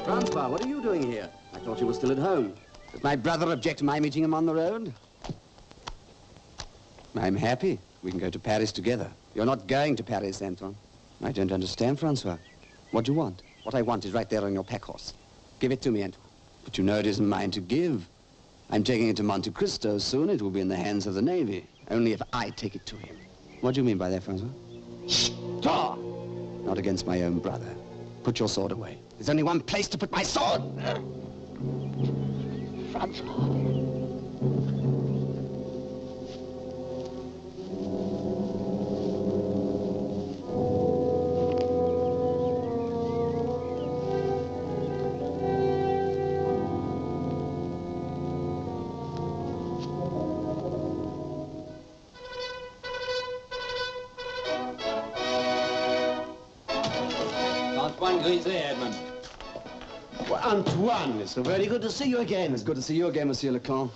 Francois, what are you doing here? I thought you were still at home. Does my brother object to my meeting him on the road? I'm happy. We can go to Paris together. You're not going to Paris, Antoine. I don't understand, Francois. What do you want? What I want is right there on your pack horse. Give it to me, Antoine. But you know it isn't mine to give. I'm taking it to Monte Cristo soon. It will be in the hands of the Navy. Only if I take it to him. What do you mean by that, Francois? Stop! Not against my own brother. Put your sword away. There's only one place to put my sword. Francois. Antoine Griset, Edmond. Well, Antoine, it's so very good to see you again. It's good to see you again, Monsieur le Comte.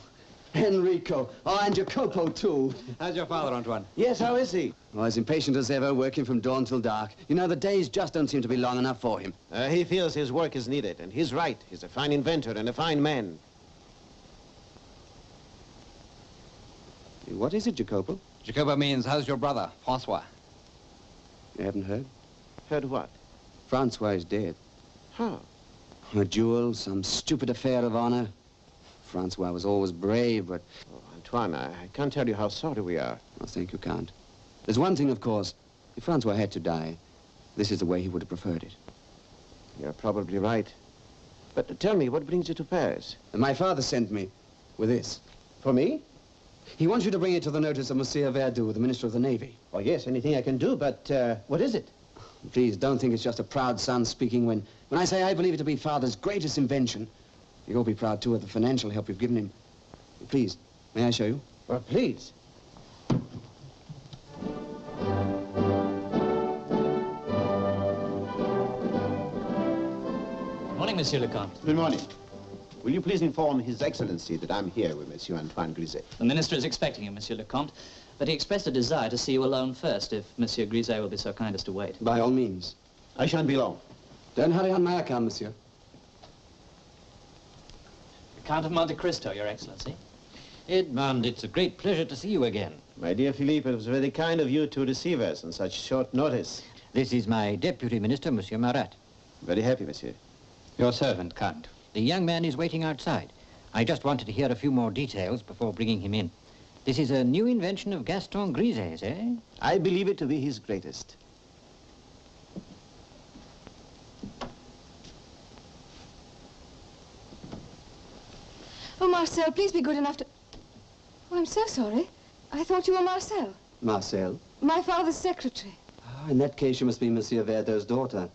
Enrico. Oh, and Jacopo, too. How's your father, Antoine? Yes, how is he? Oh, as impatient as ever, working from dawn till dark. You know, the days just don't seem to be long enough for him. He feels his work is needed, and he's right. He's a fine inventor and a fine man. What is it, Jacopo? Jacopo means, how's your brother, Francois? You haven't heard? Heard what? Francois is dead. How? A duel, some stupid affair of honor. Francois was always brave, but... Oh, Antoine, I can't tell you how sorry we are. I think you can't. There's one thing, of course. If Francois had to die, this is the way he would have preferred it. You're probably right. But tell me, what brings you to Paris? And my father sent me with this. For me? He wants you to bring it to the notice of Monsieur Verdoux, the Minister of the Navy. Oh, yes, anything I can do, but what is it? Please, don't think it's just a proud son speaking when I say I believe it to be Father's greatest invention. You'll be proud, too, of the financial help you've given him. Please, may I show you? Well, please. Morning, Monsieur le Comte. Good morning. Will you please inform His Excellency that I'm here with Monsieur Antoine Griset? The Minister is expecting you, Monsieur le Comte, but he expressed a desire to see you alone first, if Monsieur Griset will be so kind as to wait. By all means. I shan't be long. Don't hurry on my account, Monsieur. The Count of Monte Cristo, Your Excellency. Edmond, it's a great pleasure to see you again. My dear Philippe, it was very kind of you to receive us on such short notice. This is my deputy minister, Monsieur Marat. Very happy, Monsieur. Your servant, Count. The young man is waiting outside. I just wanted to hear a few more details before bringing him in. This is a new invention of Gaston Griset's, eh? I believe it to be his greatest. Oh, Marcel, please be good enough to... Oh, I'm so sorry. I thought you were Marcel. Marcel? My father's secretary. Oh, in that case, you must be Monsieur Verdoux's daughter.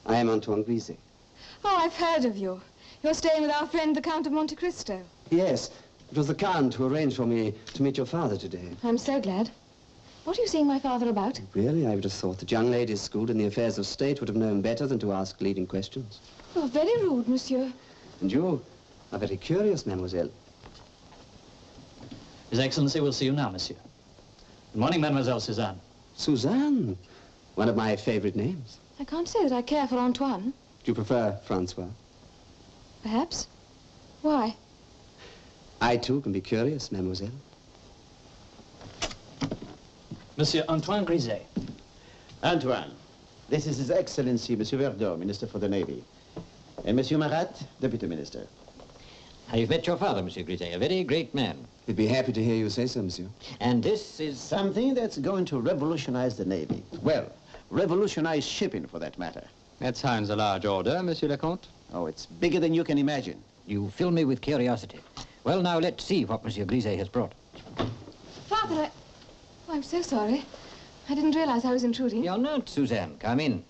I am Antoine Griset. Oh, I've heard of you. You're staying with our friend, the Count of Monte Cristo. Yes, it was the Count who arranged for me to meet your father today. I'm so glad. What are you seeing my father about? Really, I would have thought that young ladies schooled in the affairs of state would have known better than to ask leading questions. You're very rude, monsieur. And you are very curious, mademoiselle. His Excellency will see you now, Monsieur. Good morning, Mademoiselle Suzanne. Suzanne, one of my favorite names. I can't say that I care for Antoine. Do you prefer Francois? Perhaps. Why? I, too, can be curious, mademoiselle. Monsieur Antoine Griset. Antoine, this is His Excellency, Monsieur Verdoux, Minister for the Navy. And Monsieur Marat, Deputy Minister. I've met your father, Monsieur Griset, a very great man. He'd be happy to hear you say so, monsieur. And this is... Something that's going to revolutionize the Navy. Well, revolutionize shipping, for that matter. That sounds a large order, Monsieur le Comte. Oh, it's bigger than you can imagine. You fill me with curiosity. Well, now let's see what Monsieur Griset has brought. Father, Oh, I'm so sorry. I didn't realize I was intruding. You're not, Suzanne. Come in.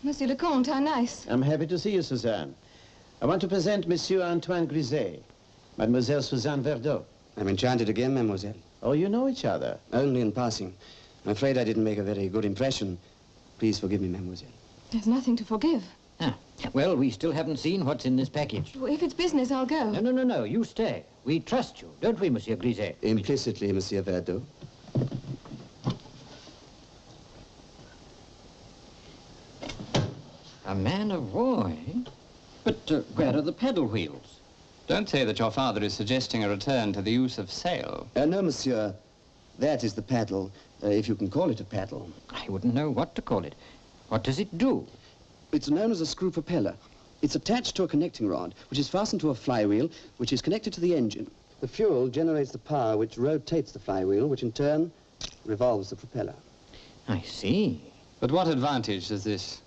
Monsieur le Comte, how nice. I'm happy to see you, Suzanne. I want to present Monsieur Antoine Griset, Mademoiselle Suzanne Verdoux. I'm enchanted again, mademoiselle. Oh, you know each other? Only in passing. I'm afraid I didn't make a very good impression. Please forgive me, mademoiselle. There's nothing to forgive. Ah, well, we still haven't seen what's in this package. Well, if it's business, I'll go. No. You stay. We trust you, don't we, Monsieur Griset? Implicitly, Monsieur Verdoux. A man of war, eh? But where are the pedal wheels? Don't say that your father is suggesting a return to the use of sail. No, monsieur. That is the paddle, if you can call it a paddle. I wouldn't know what to call it. What does it do? It's known as a screw propeller. It's attached to a connecting rod, which is fastened to a flywheel, which is connected to the engine. The fuel generates the power which rotates the flywheel, which in turn revolves the propeller. I see. But what advantage does this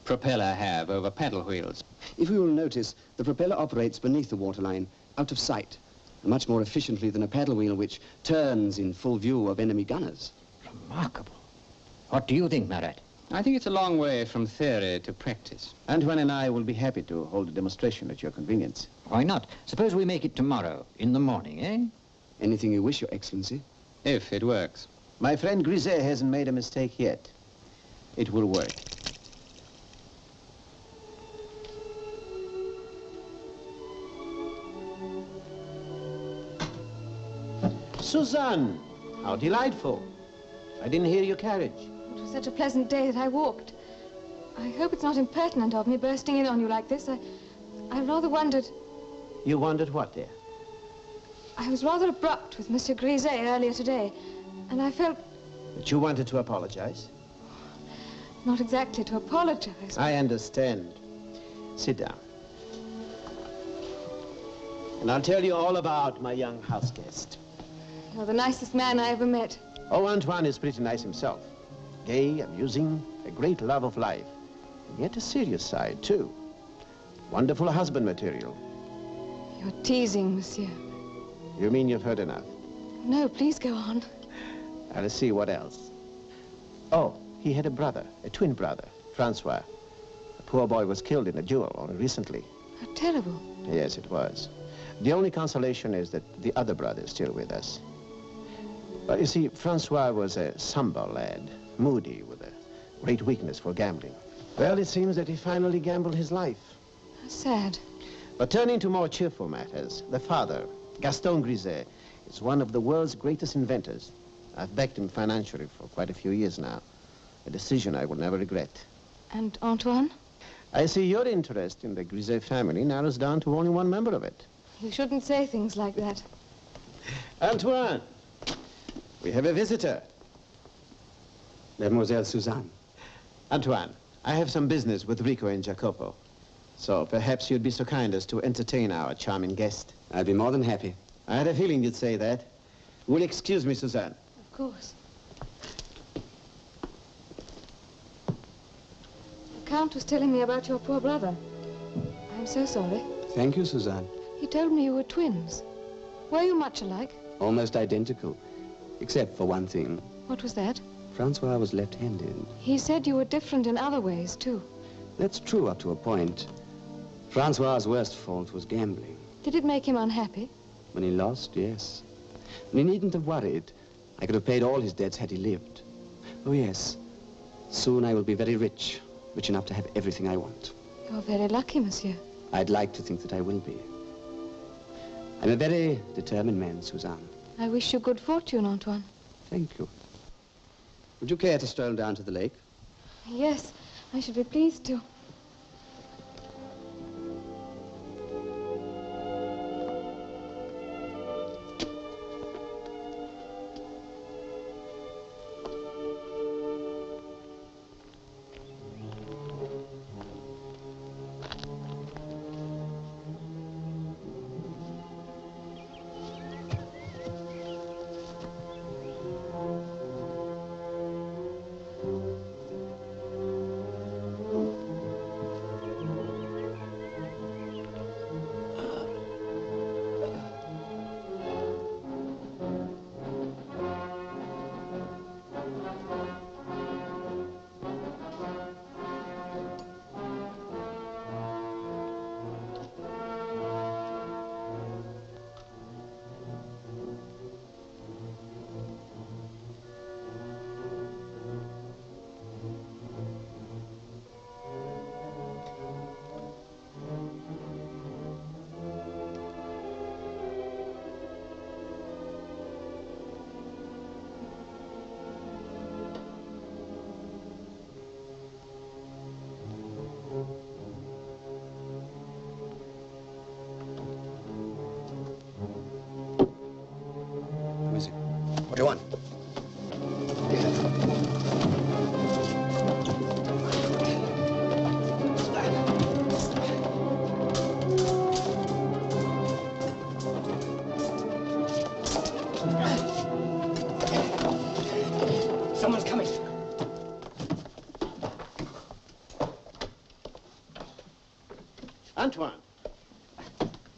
propeller have over paddle wheels? If you will notice, the propeller operates beneath the waterline, out of sight, much more efficiently than a paddle wheel which turns in full view of enemy gunners. Remarkable. What do you think, Marat? I think it's a long way from theory to practice. Antoine and I will be happy to hold a demonstration at your convenience. Why not? Suppose we make it tomorrow, in the morning, eh? Anything you wish, Your Excellency. If it works. My friend Griset hasn't made a mistake yet. It will work. Suzanne, how delightful. I didn't hear your carriage. It was such a pleasant day that I walked. I hope it's not impertinent of me bursting in on you like this. I rather wondered... You wondered what, dear? I was rather abrupt with Monsieur Griset earlier today, and I felt... That you wanted to apologize? Not exactly to apologize. I understand. Sit down. And I'll tell you all about my young house guest. You're the nicest man I ever met. Oh, Antoine is pretty nice himself. Gay, amusing, a great love of life. And yet a serious side, too. Wonderful husband material. You're teasing, monsieur. You mean you've heard enough? No, please go on. Now, let's see what else. Oh, he had a brother, a twin brother, Francois. The poor boy was killed in a duel only recently. How terrible. Yes, it was. The only consolation is that the other brother is still with us. But you see, Francois was a somber lad, moody, with a great weakness for gambling. Well, it seems that he finally gambled his life. How sad. But turning to more cheerful matters, the father, Gaston Griset, is one of the world's greatest inventors. I've backed him financially for quite a few years now. A decision I will never regret. And Antoine? I see your interest in the Griset family narrows down to only one member of it. You shouldn't say things like that. Antoine, we have a visitor. Mademoiselle Suzanne. Antoine, I have some business with Rico and Jacopo. So perhaps you'd be so kind as to entertain our charming guest. I'd be more than happy. I had a feeling you'd say that. Will you excuse me, Suzanne? Of course. The Count was telling me about your poor brother. I'm so sorry. Thank you, Suzanne. He told me you were twins. Were you much alike? Almost identical, except for one thing. What was that? Francois was left-handed. He said you were different in other ways, too. That's true up to a point. Francois's worst fault was gambling. Did it make him unhappy? When he lost, yes. And he needn't have worried. I could have paid all his debts had he lived. Oh, yes. Soon I will be very rich, rich enough to have everything I want. You're very lucky, monsieur. I'd like to think that I will be. I'm a very determined man, Suzanne. I wish you good fortune, Antoine. Thank you. Would you care to stroll down to the lake? Yes, I should be pleased to. Go on. Someone's coming. Antoine,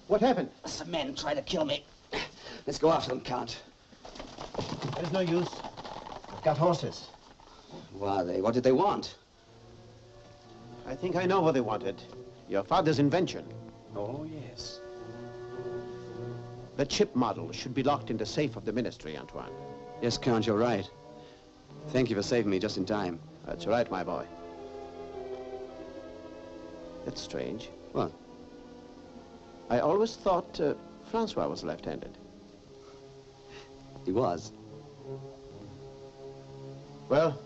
what happened? Some men trying to kill me. Let's go after them, Count. There's no use. I've got horses. Who are they? What did they want? I think I know what they wanted. Your father's invention. Oh, yes. The chip model should be locked in the safe of the ministry, Antoine. Yes, Count, you're right. Thank you for saving me just in time. That's right, my boy. That's strange. What? I always thought Francois was left-handed. He was. Well,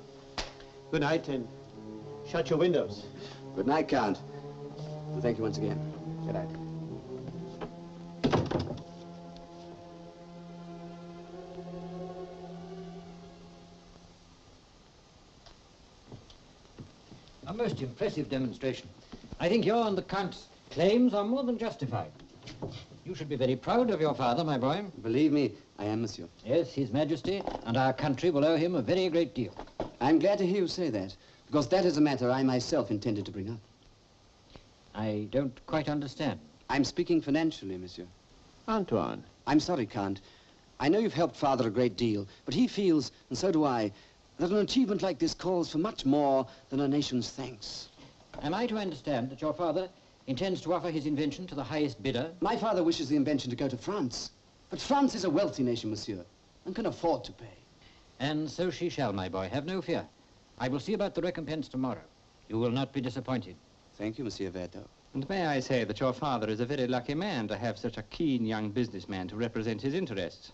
good night and shut your windows. Good night, Count. And thank you once again. Good night. A most impressive demonstration. I think your and the Count's claims are more than justified. You should be very proud of your father, my boy. Believe me, I am, monsieur. Yes, His Majesty and our country will owe him a very great deal. I'm glad to hear you say that, because that is a matter I myself intended to bring up. I don't quite understand. I'm speaking financially, monsieur. Antoine. I'm sorry, Count. I know you've helped Father a great deal, but he feels, and so do I, that an achievement like this calls for much more than a nation's thanks. Am I to understand that your father intends to offer his invention to the highest bidder? My father wishes the invention to go to France. But France is a wealthy nation, monsieur, and can afford to pay. And so she shall, my boy. Have no fear. I will see about the recompense tomorrow. You will not be disappointed. Thank you, Monsieur Verdeau. And may I say that your father is a very lucky man to have such a keen young businessman to represent his interests.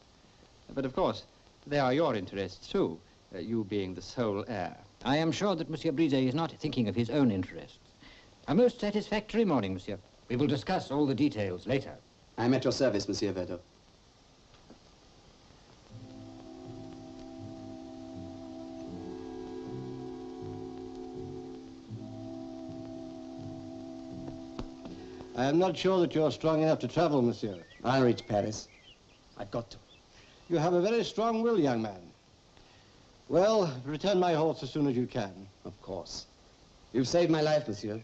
But of course, they are your interests too, you being the sole heir. I am sure that Monsieur Brizet is not thinking of his own interests. A most satisfactory morning, monsieur. We will discuss all the details later. I'm at your service, Monsieur Verdeau. I am not sure that you're strong enough to travel, monsieur. I'll reach Paris. I've got to. You have a very strong will, young man. Well, return my horse as soon as you can. Of course. You've saved my life, monsieur,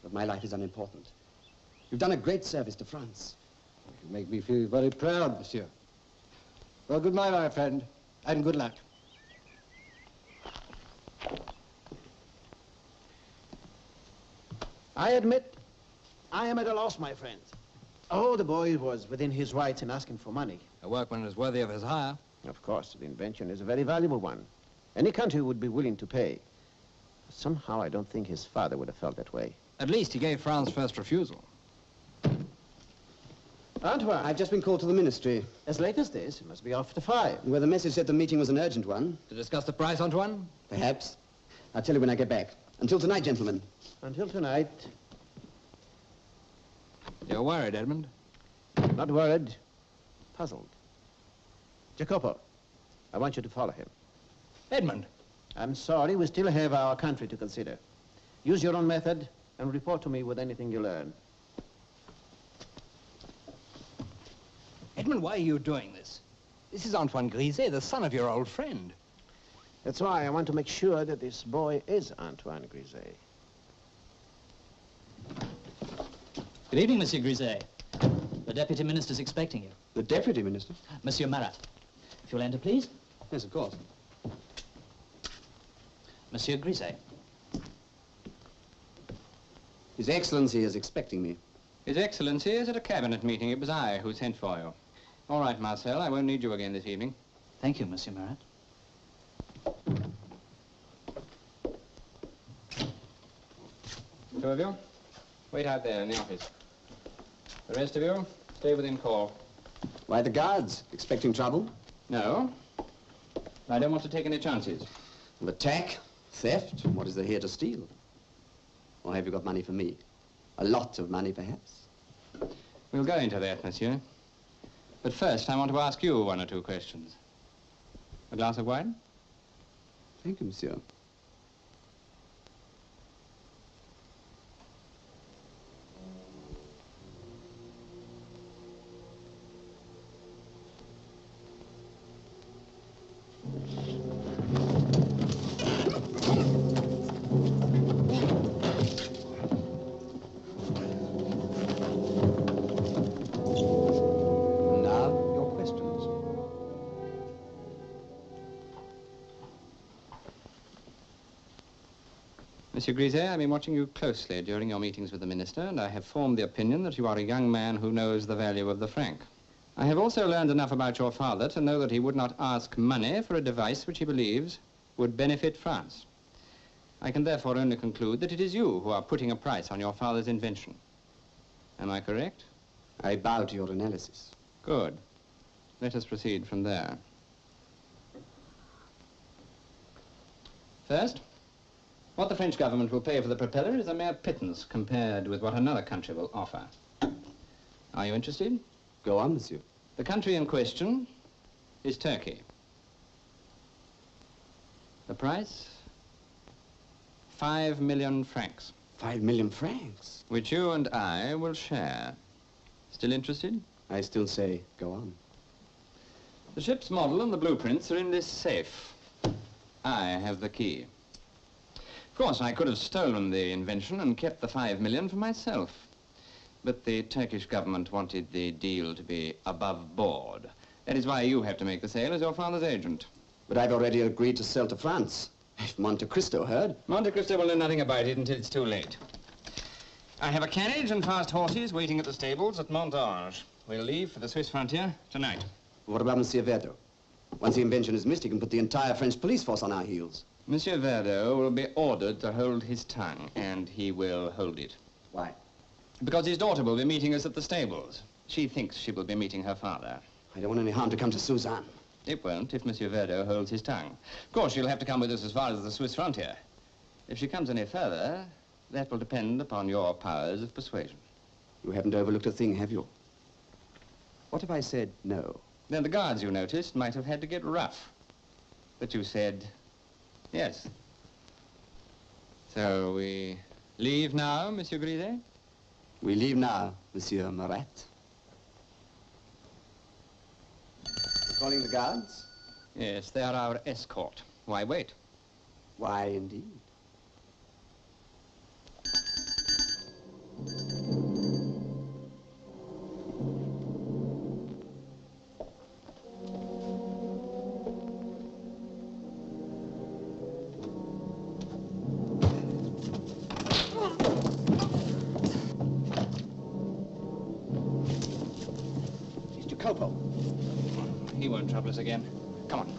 but my life is unimportant. You've done a great service to France. You make me feel very proud, monsieur. Well, goodbye, my friend, and good luck. I admit, I am at a loss, my friend. Oh, the boy was within his rights in asking for money. A workman is worthy of his hire. Of course, the invention is a very valuable one. Any country would be willing to pay. Somehow, I don't think his father would have felt that way. At least he gave France first refusal. Antoine, I've just been called to the ministry, as late as this, it must be after 5. where the message said the meeting was an urgent one. To discuss the price, Antoine? Perhaps. I'll tell you when I get back. Until tonight, gentlemen. Until tonight, You're worried, Edmund? not worried, puzzled. Jacopo, I want you to follow him. Edmund! I'm sorry, we still have our country to consider. Use your own method and report to me with anything you learn. Edmund, why are you doing this? This is Antoine Griset, the son of your old friend. That's why I want to make sure that this boy is Antoine Griset. Good evening, Monsieur Griset. The Deputy Minister's expecting you. The Deputy Minister? Monsieur Marat. If you'll enter, please. Yes, of course. Monsieur Griset. His Excellency is expecting me. His Excellency is at a cabinet meeting. It was I who sent for you. All right, Marcel, I won't need you again this evening. Thank you, Monsieur Marat. Two of you, wait out there in the office. The rest of you, stay within call. Why, the guards? Expecting trouble? No, I don't want to take any chances. An attack? Theft? What is there here to steal? Or have you got money for me? A lot of money, perhaps? We'll go into that, monsieur. But first, I want to ask you one or two questions. A glass of wine? Thank you, monsieur. Now, your questions. Monsieur Grisey, I've been watching you closely during your meetings with the minister, and I have formed the opinion that you are a young man who knows the value of the franc. I have also learned enough about your father to know that he would not ask money for a device which he believes would benefit France. I can therefore only conclude that it is you who are putting a price on your father's invention. Am I correct? I bow to your analysis. Good. Let us proceed from there. First, what the French government will pay for the propeller is a mere pittance compared with what another country will offer. Are you interested? Go on, monsieur. The country in question is Turkey. The price? 5 million francs. 5 million francs? Which you and I will share. Still interested? I still say, go on. The ship's model and the blueprints are in this safe. I have the key. Of course, I could have stolen the invention and kept the 5 million for myself. But the Turkish government wanted the deal to be above board. That is why you have to make the sale as your father's agent. But I've already agreed to sell to France. If Monte Cristo heard. Monte Cristo will know nothing about it until it's too late. I have a carriage and fast horses waiting at the stables at Montange. We'll leave for the Swiss frontier tonight. What about Monsieur Verdo? Once the invention is missed, he can put the entire French police force on our heels. Monsieur Verdo will be ordered to hold his tongue, and he will hold it. Why? Because his daughter will be meeting us at the stables. She thinks she will be meeting her father. I don't want any harm to come to Suzanne. It won't if Monsieur Verdo holds his tongue. Of course, she'll have to come with us as far as the Swiss frontier. If she comes any further, that will depend upon your powers of persuasion. You haven't overlooked a thing, have you? What if I said no? Then the guards, you noticed, might have had to get rough. But you said yes. So we leave now, Monsieur Grisey? We leave now, Monsieur Marat. Calling the guards? Yes, they are our escort. Why wait? Why, indeed. Mr. Copo. He won't trouble us again. Come on.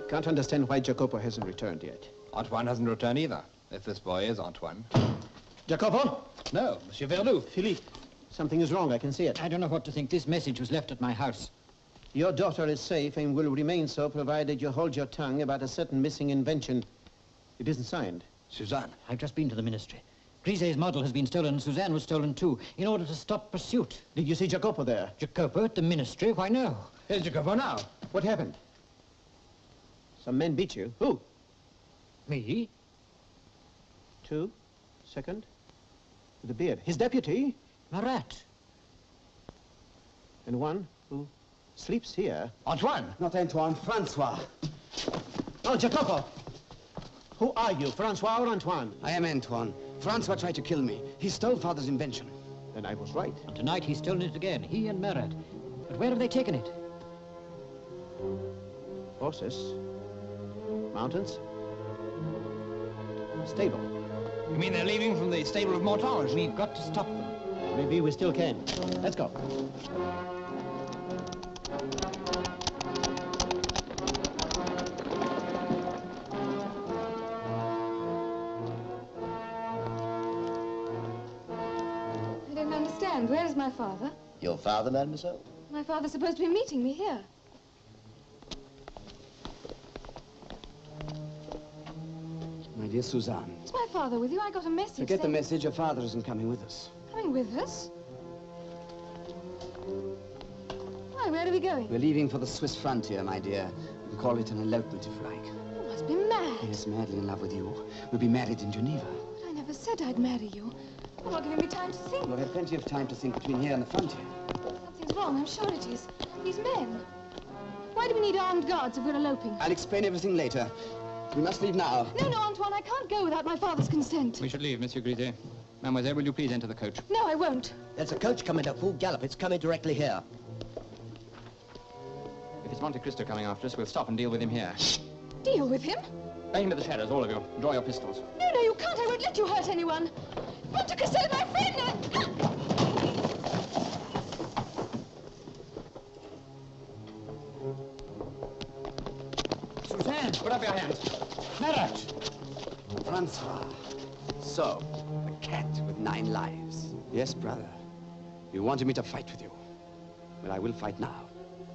Can't understand why Jacopo hasn't returned yet. Antoine hasn't returned either, if this boy is Antoine. Jacopo? No, Monsieur Verdoux. Philippe, something is wrong. I can see it. I don't know what to think. This message was left at my house. Your daughter is safe and will remain so provided you hold your tongue about a certain missing invention. It isn't signed. Suzanne. I've just been to the ministry. Grisey's model has been stolen and Suzanne was stolen too, in order to stop pursuit. Did you see Jacopo there? Jacopo at the ministry? Why, no. Here's Jacopo now. What happened? Some men beat you. Who? Me? 2, second. With a beard. His deputy? Marat. And one who sleeps here. Antoine! Not Antoine, Francois. Oh, Jacopo! Who are you, Francois or Antoine? I am Antoine. Francois tried to kill me. He stole Father's invention. Then I was right. And tonight he's stolen it again, he and Marat. But where have they taken it? Horses. Mountains. Stable. You mean they're leaving from the stable of Montange? We've got to stop them. Maybe we still can. Let's go. And where is my father? Your father, mademoiselle? My father's supposed to be meeting me here. My dear Suzanne. Is my father with you? I got a message. Forget the saying... message. Your father isn't coming with us. Coming with us? Why, where are we going? We're leaving for the Swiss frontier, my dear. We can call it an elopement, if you like. You must be mad. Yes, madly in love with you. We'll be married in Geneva. But I never said I'd marry you. You're not giving me time to think. You'll have plenty of time to think between here and the frontier. Something's wrong, I'm sure it is. These men. Why do we need armed guards if we're eloping? I'll explain everything later. We must leave now. No, no, Antoine, I can't go without my father's consent. We should leave, Monsieur Grisé. Mademoiselle, will you please enter the coach? No, I won't. There's a coach coming at full gallop. It's coming directly here. If it's Monte Cristo coming after us, we'll stop and deal with him here. Deal with him? Back into the shadows, all of you. Draw your pistols. No, no, you can't. I won't let you hurt anyone. Monte Cristo is my friend. Suzanne, put up your hands. Matter. Francois. So, the cat with 9 lives. Yes, brother. You wanted me to fight with you. Well, I will fight now.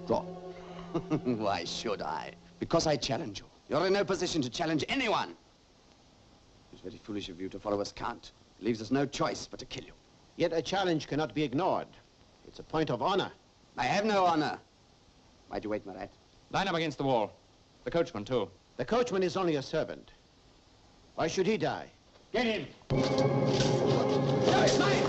Draw. Why should I? Because I challenge you. You're in no position to challenge anyone. It's very foolish of you to follow us, Count. It leaves us no choice but to kill you. Yet a challenge cannot be ignored. It's a point of honor. I have no honor. Why'd you wait, Marat? Line up against the wall. The coachman, too. The coachman is only a servant. Why should he die? Get him! No, it's mine!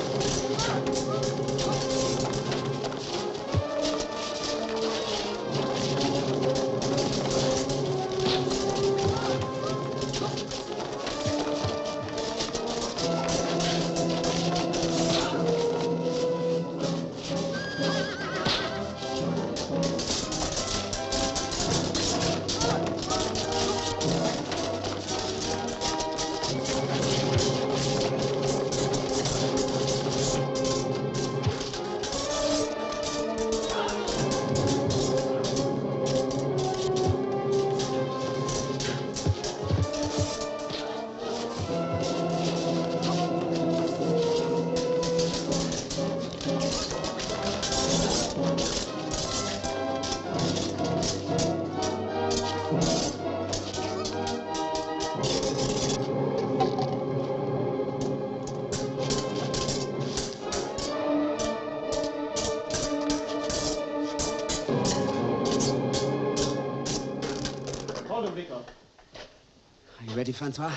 Are you ready, Francois?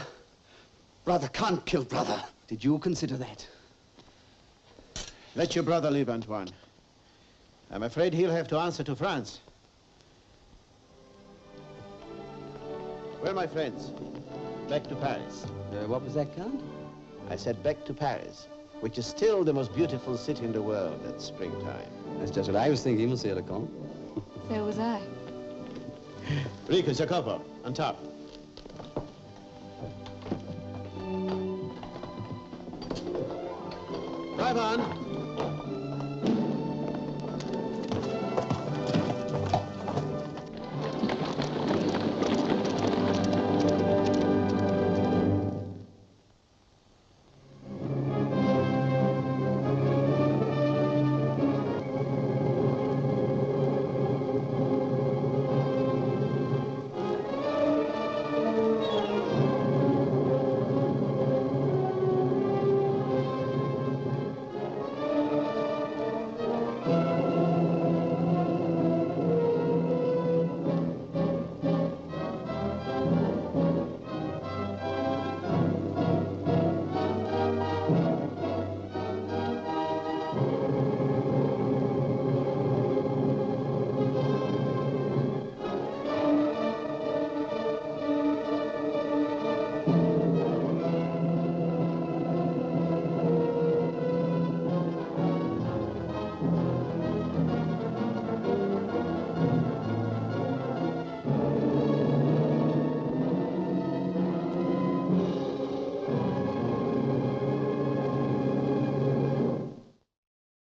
Brother can't kill brother. Did you consider that? Let your brother live, Antoine. I'm afraid he'll have to answer to France. Well, my friends, back to Paris. What was that, Count? I said back to Paris, which is still the most beautiful city in the world at springtime. That's just what I was thinking, Monsieur le Comte. So was I. Rico, Jacopo, on top. Drive on.